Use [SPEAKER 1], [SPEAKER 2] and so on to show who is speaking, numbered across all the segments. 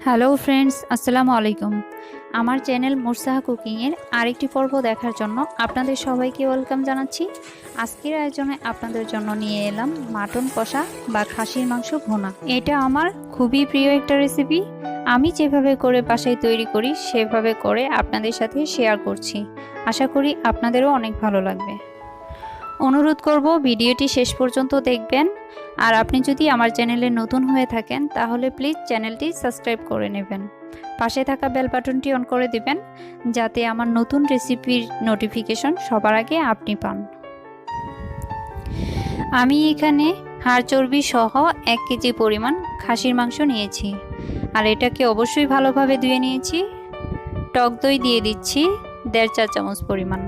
[SPEAKER 1] Hello friends, আসসালামু আলাইকুম। আমার চ্যানেল মোরসাহা কুকিংয়ের আরেকটি পর্ব দেখার জন্য আপনাদের সবাইকে ওয়েলকাম জানাচ্ছি। আজকের আয়োজনে আপনাদের জন্য নিয়ে এলাম মাটন কষা বা খাসির মাংস ভুনা। এটা আমার খুবই প্রিয় একটা রেসিপি। আমি যেভাবে করে বাসায় তৈরি করি সেভাবে করে আপনাদের সাথে শেয়ার করছি। আশা করি আপনাদেরও অনেক ভালো লাগবে। অনুরোধ করব ভিডিওটি শেষ পর্যন্ত দেখবেন। আর আপনি যদি আমার চ্যানেলে নতুন হয়ে থাকেন তাহলে প্লিজ চ্যানেলটি সাবস্ক্রাইব করে নেবেন। পাশে থাকা বেল বাটনটি অন করে দিবেন যাতে আমার নতুন রেসিপির নোটিফিকেশন সবার আগে আপনি পান। আমি এখানে হাড় চর্বি সহ 1 কেজি পরিমাণ খাসির মাংস নিয়েছি। আর এটাকে অবশ্যই ভালোভাবে ধুয়ে নিয়েছি। টক দই দিয়ে দিচ্ছি 1.5 চা চামচ পরিমাণ।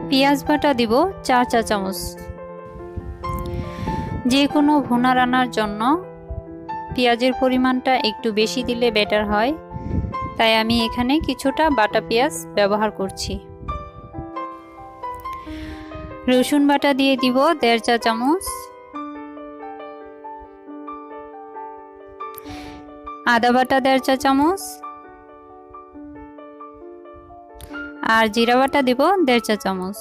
[SPEAKER 1] পেঁয়াজ বাটা দিব 4 চা চামচ। যে কোনো ভুনা রান্নার জন্য পেঁয়াজের পরিমাণটা একটু বেশি দিলে বেটার হয়, তাই আমি এখানে কিছুটা বাটা পেঁয়াজ ব্যবহার করছি। রসুন বাটা দিয়ে দিব 1.5 চা চামচ। আদা বাটা 1.5 চা চামচ। আর জিরা বাটা দিব 1.5 চা চামচ।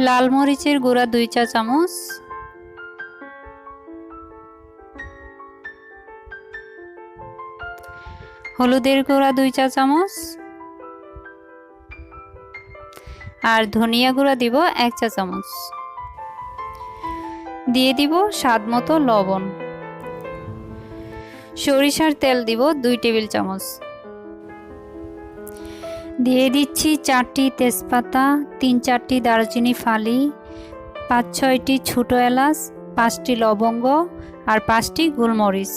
[SPEAKER 1] লাল মরিচের গুঁড়া 2 চা চামচ। হলুদের গুঁড়া 2 চা চামচ। আর ধনিয়া গুঁড়া দিব 1 চা চামচ। দিয়ে দিব স্বাদ মতো লবণ। সরিষার তেল দিব 2 টেবিল চামচ। দিয়ে দিচ্ছি 4টি তেজপাতা, 3-4টি দারুচিনি ফালি, 5-6টি ছোট এলাচ, 5টি লবঙ্গ আর 5টি গোলমরিচ।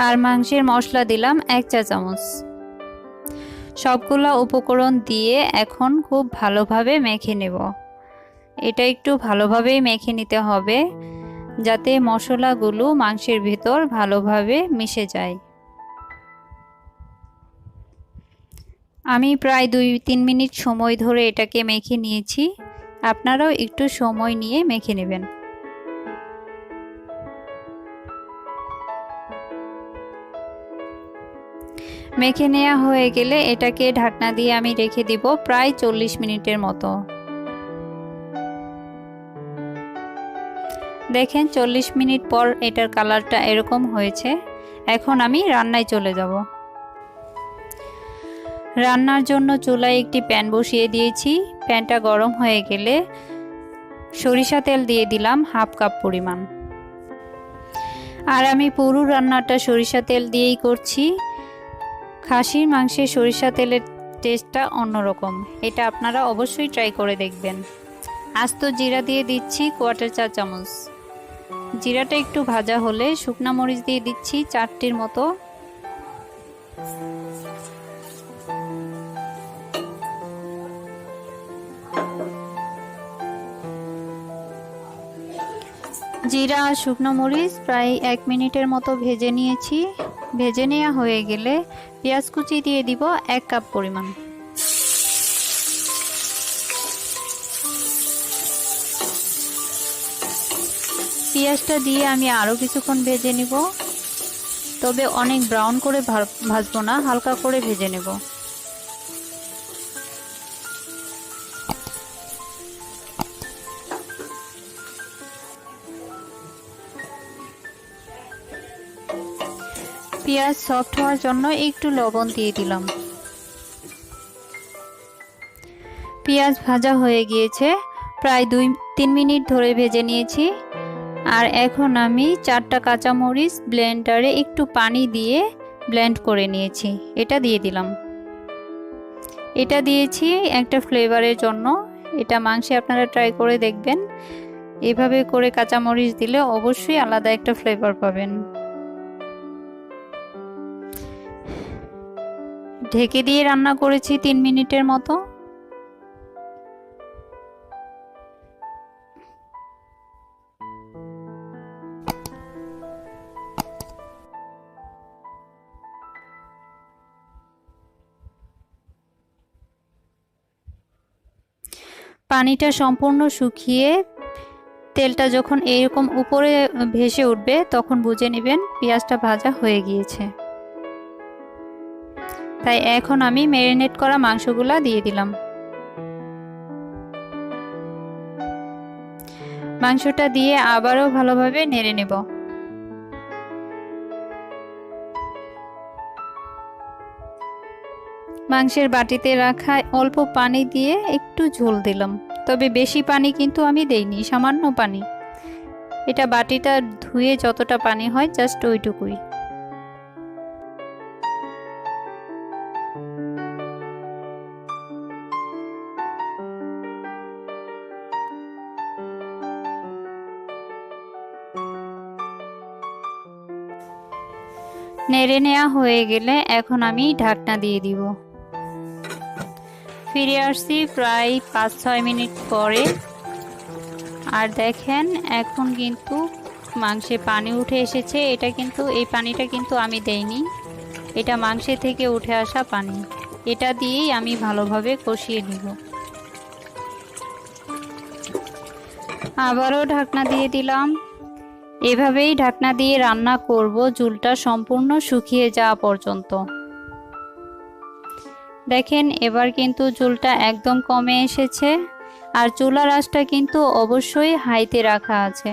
[SPEAKER 1] আর মাংসের মশলা দিলাম 1 চা চামচ। সবগুলো উপকরণ দিয়ে এখন খুব ভালোভাবে মেখে নেব। এটা একটু ভালোভাবেই মেখে নিতে হবে যাতে মশলাগুলো মাংসের ভিতর ভালোভাবে মিশে যায়। আমি প্রায় 2-3 মিনিট সময় ধরে এটাকে মেখে নিয়েছি। আপনারাও একটু সময় নিয়ে মেখে নেবেন। মেখে নেওয়া হয়ে গেলে এটাকে ঢাকনা দিয়ে আমি রেখে দিব প্রায় 40 মিনিটের মতো। দেখেন 40 মিনিট পর এটার কালারটা এরকম হয়েছে। এখন আমি রান্নায় চলে যাব। রান্নার জন্য চুলায় একটি প্যান বসিয়ে দিয়েছি। প্যানটা গরম হয়ে গেলে সরিষা তেল দিয়ে দিলাম 1/2 কাপ পরিমাণ। আর আমি পুরো রান্নাটা সরিষা তেল দিয়েই করছি। খাসির মাংসে সরিষা তেলের টেস্টটা অন্যরকম, এটা আপনারা অবশ্যই ট্রাই করে দেখবেন। আস্ত জিরা দিয়ে দিচ্ছি 1/4 চা চামচ। জিরাটা একটু ভাজা হলে শুকনা মরিচ দিয়ে দিচ্ছি 4টির মতো। জিরা আর শুকনো মরিচ প্রায় 1 মিনিটের মতো ভেজে নিয়েছি। ভেজে নেওয়া হয়ে গেলে পেঁয়াজ কুচি দিয়ে দিব 1 কাপ পরিমাণ। পেঁয়াজটা দিয়ে আমি আরও কিছুক্ষণ ভেজে নিব, তবে অনেক ব্রাউন করে ভাজবো না, হালকা করে ভেজে নেব। পেঁয়াজ সফট হওয়ার জন্য একটু লবণ দিয়ে দিলাম। পেঁয়াজ ভাজা হয়ে গিয়েছে, প্রায় 2-3 মিনিট ধরে ভেজে নিয়েছি। আর এখন আমি 4টা কাঁচামরিচ ব্লেন্ডারে একটু পানি দিয়ে ব্লেন্ড করে নিয়েছি, এটা দিয়ে দিলাম। এটা দিয়েছি একটা ফ্লেভারের জন্য। এটা মাংসে আপনারা ট্রাই করে দেখবেন। এভাবে করে কাঁচামরিচ দিলে অবশ্যই আলাদা একটা ফ্লেভার পাবেন। ঢেকে দিয়ে রান্না করেছি 3 মিনিটের মতো। পানিটা সম্পূর্ণ শুকিয়ে তেলটা যখন এরকম উপরে ভেসে উঠবে তখন বুঝে নেবেন পেঁয়াজটা ভাজা হয়ে গিয়েছে। তাই এখন আমি ম্যারিনেট করা মাংসগুলা দিয়ে দিলাম। মাংসটা দিয়ে আবারও ভালোভাবে নেড়ে নেব। মাংসের বাটিতে রাখা অল্প পানি দিয়ে একটু ঝোল দিলাম, তবে বেশি পানি কিন্তু আমি দেইনি, সামান্য পানি। এটা বাটিটা ধুয়ে যতটা পানি হয় জাস্ট ওইটুকুই। নেড়ে নেওয়া হয়ে গেলে এখন আমি ঢাকনা দিয়ে দিব। ফিরে আসছি প্রায় 5-6 মিনিট পরে। আর দেখেন এখন কিন্তু মাংসে পানি উঠে এসেছে। এই পানিটা কিন্তু আমি দেইনি, এটা মাংসে থেকে উঠে আসা পানি। এটা দিয়েই আমি ভালোভাবে কষিয়ে নিব। আবারও ঢাকনা দিয়ে দিলাম। এভাবেই ঢাকনা দিয়ে রান্না করব ঝোলটা সম্পূর্ণ শুকিয়ে যাওয়া পর্যন্ত। দেখেন এবার কিন্তু ঝোলটা একদম কমে এসেছে। আর চুলার আঁচটা কিন্তু অবশ্যই হাইতে রাখা আছে।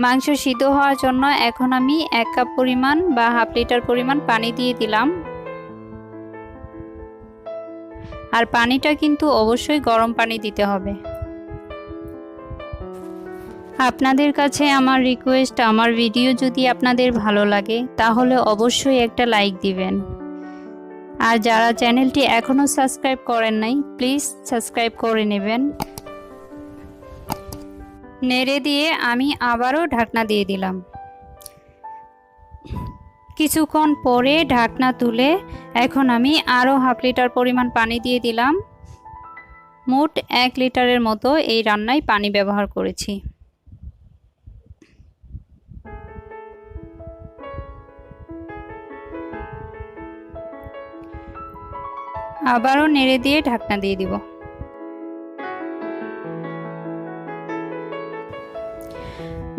[SPEAKER 1] মাংস সিদ্ধ হওয়ার জন্য এখন আমি 1 কাপ পরিমাণ বা হাফ লিটার পরিমাণ পানি দিয়ে দিলাম। আর পানিটা কিন্তু অবশ্যই গরম পানি দিতে হবে। আপনাদের কাছে আমার রিকোয়েস্ট, আমার ভিডিও যদি আপনাদের ভালো লাগে তাহলে অবশ্যই একটা লাইক দিবেন। আর যারা চ্যানেলটি এখনো সাবস্ক্রাইব করেন নাই প্লিজ সাবস্ক্রাইব করে নেবেন। নেড়ে দিয়ে আমি আবারও ঢাকনা দিয়ে দিলাম। কিছুক্ষণ পরে ঢাকনা তুলে এখন আমি আরও হাফ লিটার পরিমাণ পানি দিয়ে দিলাম। মোট 1 লিটারের মতো এই রান্নায় পানি ব্যবহার করেছি। আবারও নেড়ে দিয়ে ঢাকনা দিয়ে দিব।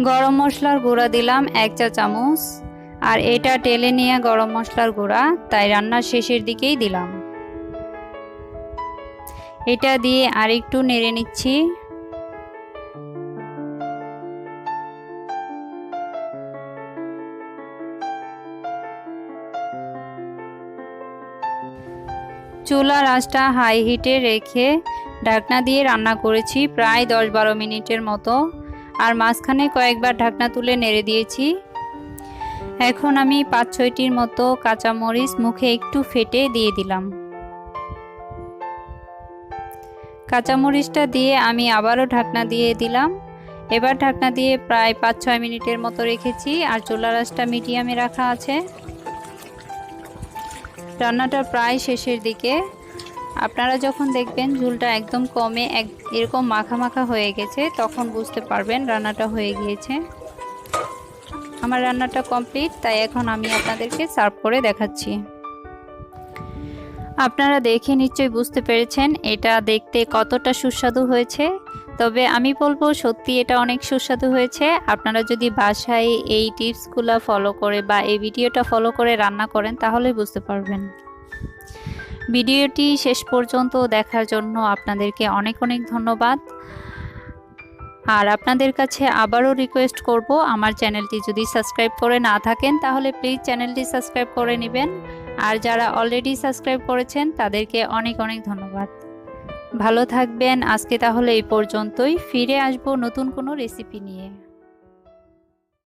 [SPEAKER 1] গরম মশলার গুঁড়া দিলাম 1 চা চামচ। আর এটা টেলে নিয়ে গরম মশলার গুঁড়া, তাই রান্নার শেষের দিকেই দিলাম। এটা দিয়ে আরেকটু নেড়ে নিচ্ছি। চুলার আঁচটা হাই হিটে রেখে ঢাকনা দিয়ে রান্না করেছি প্রায় 10-12 মিনিটের মতো। আর মাঝখানে কয়েকবার ঢাকনা তুলে নেড়ে দিয়েছি। এখন আমি 5-6টির মতো কাঁচামরিচ মুখে একটু ফেটে দিয়ে দিলাম। কাঁচামরিচটা দিয়ে আমি আবারও ঢাকনা দিয়ে দিলাম। এবার ঢাকনা দিয়ে প্রায় 5-6 মিনিটের মতো রেখেছি। আর চুলার আঁচটা মিডিয়ামে রাখা আছে। রান্নাটা প্রায় শেষের দিকে। আপনারা যখন দেখবেন ঝোলটা একদম কমে এরকম মাখা মাখা হয়ে গেছে তখন বুঝতে পারবেন রান্নাটা হয়ে গিয়েছে। আমার রান্নাটা কমপ্লিট, তাই এখন আমি আপনাদেরকে সার্ভ করে দেখাচ্ছি। আপনারা দেখে নিশ্চয়ই বুঝতে পেরেছেন এটা দেখতে কতটা সুস্বাদু হয়েছে। তবে আমি বলবো সত্যি এটা অনেক সুস্বাদু হয়েছে। আপনারা যদি বাসায় এই টিপসগুলো ফলো করে বা এই ভিডিওটা ফলো করে রান্না করেন তাহলে বুঝতে পারবেন। ভিডিওটি শেষ পর্যন্ত দেখার জন্য আপনাদেরকে অনেক অনেক ধন্যবাদ। আর আপনাদের কাছে আবারও রিকোয়েস্ট করব, আমার চ্যানেলটি যদি সাবস্ক্রাইব করে না থাকেন তাহলে প্লিজ চ্যানেলটি সাবস্ক্রাইব করে নেবেন। আর যারা অলরেডি সাবস্ক্রাইব করেছেন তাদেরকে অনেক অনেক ধন্যবাদ। ভালো থাকবেন। আজকে তাহলে এই পর্যন্তই। ফিরে আসবো নতুন কোনো রেসিপি নিয়ে।